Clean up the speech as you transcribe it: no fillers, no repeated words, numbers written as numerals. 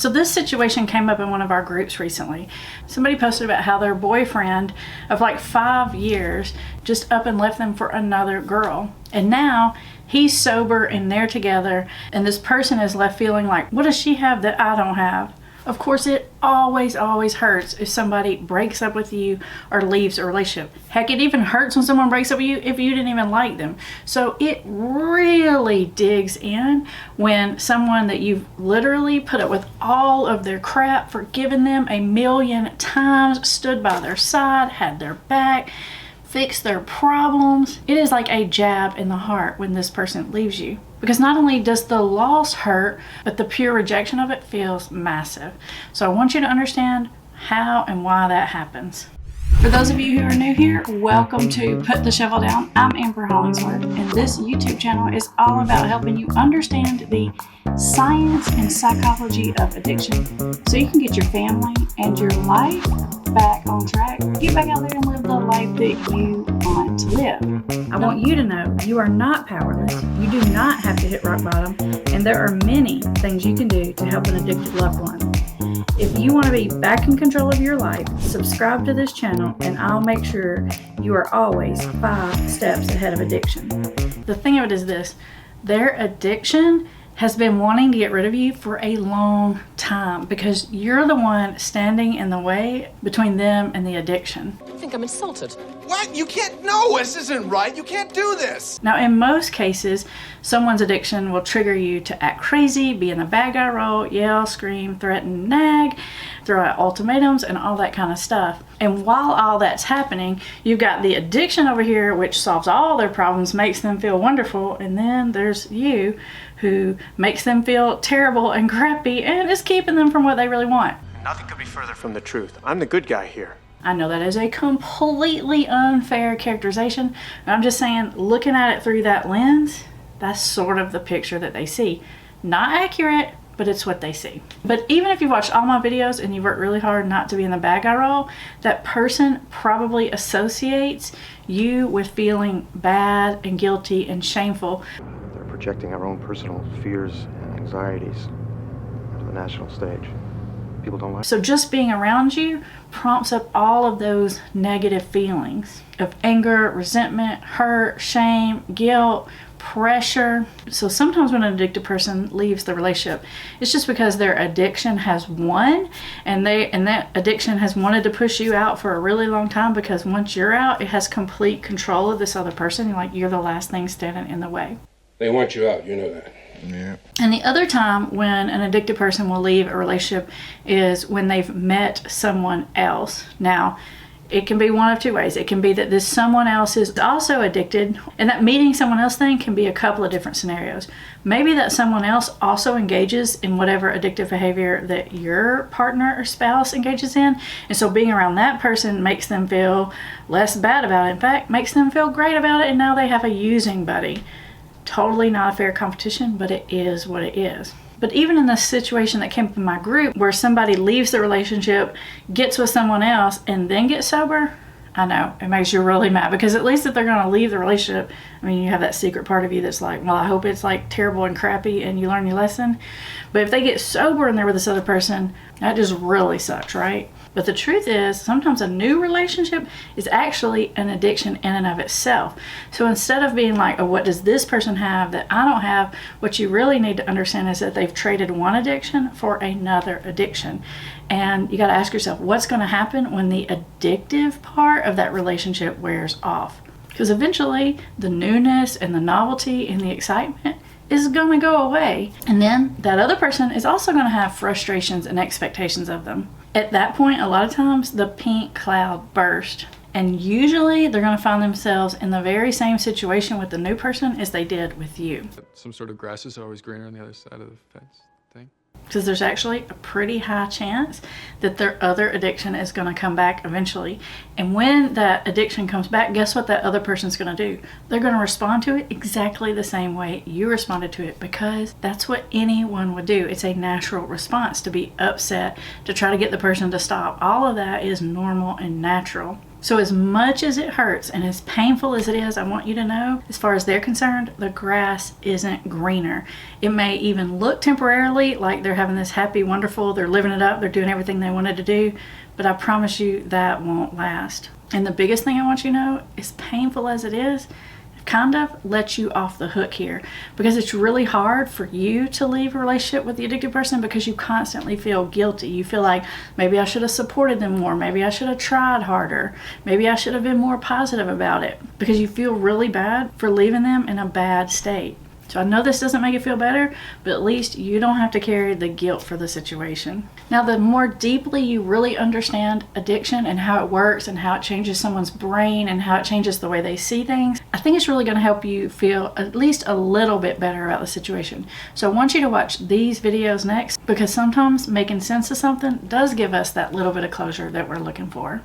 So this situation came up in one of our groups recently. Somebody posted about how their boyfriend of like 5 years just up and left them for another girl. And now he's sober and they're together, and this person is left feeling like, what does she have that I don't have? Of course, it always hurts if somebody breaks up with you or leaves a relationship. Heck, it even hurts when someone breaks up with you if you didn't even like them. So it really digs in when someone that you've literally put up with all of their crap, forgiven them 1,000,000 times, stood by their side, had their back, fixed their problems. It is like a jab in the heart when this person leaves you. Because not only does the loss hurt, but the pure rejection of it feels massive. So I want you to understand how and why that happens. For those of you who are new here, welcome to Put the Shovel Down. I'm Amber Hollingsworth, and this YouTube channel is all about helping you understand the science and psychology of addiction so you can get your family and your life back on track. Get back out there and live the life that you want to live. I want you to know you are not powerless. You do not have to hit rock bottom, and there are many things you can do to help an addicted loved one. If you want to be back in control of your life, subscribe to this channel and I'll make sure you are always 5 steps ahead of addiction. The thing of it is this, their addiction has been wanting to get rid of you for a long time because you're the one standing in the way between them and the addiction. I think I'm insulted. What? You can't, no, this isn't right. You can't do this. Now, in most cases, someone's addiction will trigger you to act crazy, be in the bad guy role, yell, scream, threaten, nag, throw out ultimatums, and all that kind of stuff. And while all that's happening, you've got the addiction over here, which solves all their problems, makes them feel wonderful, and then there's you, who makes them feel terrible and crappy and is keeping them from what they really want. Nothing could be further from the truth. I'm the good guy here. I know that is a completely unfair characterization. I'm just saying, looking at it through that lens, that's sort of the picture that they see. Not accurate, but it's what they see. But even if you've watched all my videos and you've worked really hard not to be in the bad guy role, that person probably associates you with feeling bad and guilty and shameful. They're projecting our own personal fears and anxieties onto the national stage. People don't like it. So just being around you prompts up all of those negative feelings of anger, resentment, hurt, shame, guilt, pressure. So sometimes when an addicted person leaves the relationship, it's just because their addiction has won, and that addiction has wanted to push you out for a really long time, because once you're out, it has complete control of this other person. You're the last thing standing in the way. They want you out, you know that. Yeah. And the other time when an addicted person will leave a relationship is when they've met someone else. Now, it can be one of 2 ways. It can be that this someone else is also addicted, and that meeting someone else thing can be a couple of different scenarios. Maybe that someone else also engages in whatever addictive behavior that your partner or spouse engages in, and so being around that person makes them feel less bad about it. In fact, makes them feel great about it, and now they have a using buddy. Totally not a fair competition, but it is what it is. But even in the situation that came up in my group where somebody leaves the relationship, gets with someone else, and then gets sober, I know, it makes you really mad, because at least if they're going to leave the relationship, I mean, you have that secret part of you that's like, well, I hope it's like terrible and crappy and you learn your lesson. But if they get sober and they're with this other person, that just really sucks, right? But the truth is, sometimes a new relationship is actually an addiction in and of itself. So instead of being like, oh, what does this person have that I don't have, what you really need to understand is that they've traded one addiction for another addiction. And you got to ask yourself, what's going to happen when the addictive part of that relationship wears off? Because eventually the newness and the novelty and the excitement is going to go away. And then that other person is also going to have frustrations and expectations of them. At that point, a lot of times the pink cloud bursts. And usually they're going to find themselves in the very same situation with the new person as they did with you. Some sort of grass is always greener on the other side of the fence thing. Because there's actually a pretty high chance that their other addiction is going to come back eventually. And when that addiction comes back, guess what that other person's going to do? They're going to respond to it exactly the same way you responded to it, because that's what anyone would do. It's a natural response to be upset, to try to get the person to stop. All of that is normal and natural. So as much as it hurts and as painful as it is, I want you to know, as far as they're concerned, the grass isn't greener. It may even look temporarily like they're having this happy, wonderful, they're living it up, they're doing everything they wanted to do, but I promise you that won't last. And the biggest thing I want you to know, as painful as it is, kind of lets you off the hook here, because it's really hard for you to leave a relationship with the addicted person because you constantly feel guilty. You feel like maybe I should have supported them more, maybe I should have tried harder, maybe I should have been more positive about it, because you feel really bad for leaving them in a bad state. So I know this doesn't make it feel better, but at least you don't have to carry the guilt for the situation. Now, the more deeply you really understand addiction and how it works and how it changes someone's brain and how it changes the way they see things, I think it's really going to help you feel at least a little bit better about the situation. So I want you to watch these videos next, because sometimes making sense of something does give us that little bit of closure that we're looking for.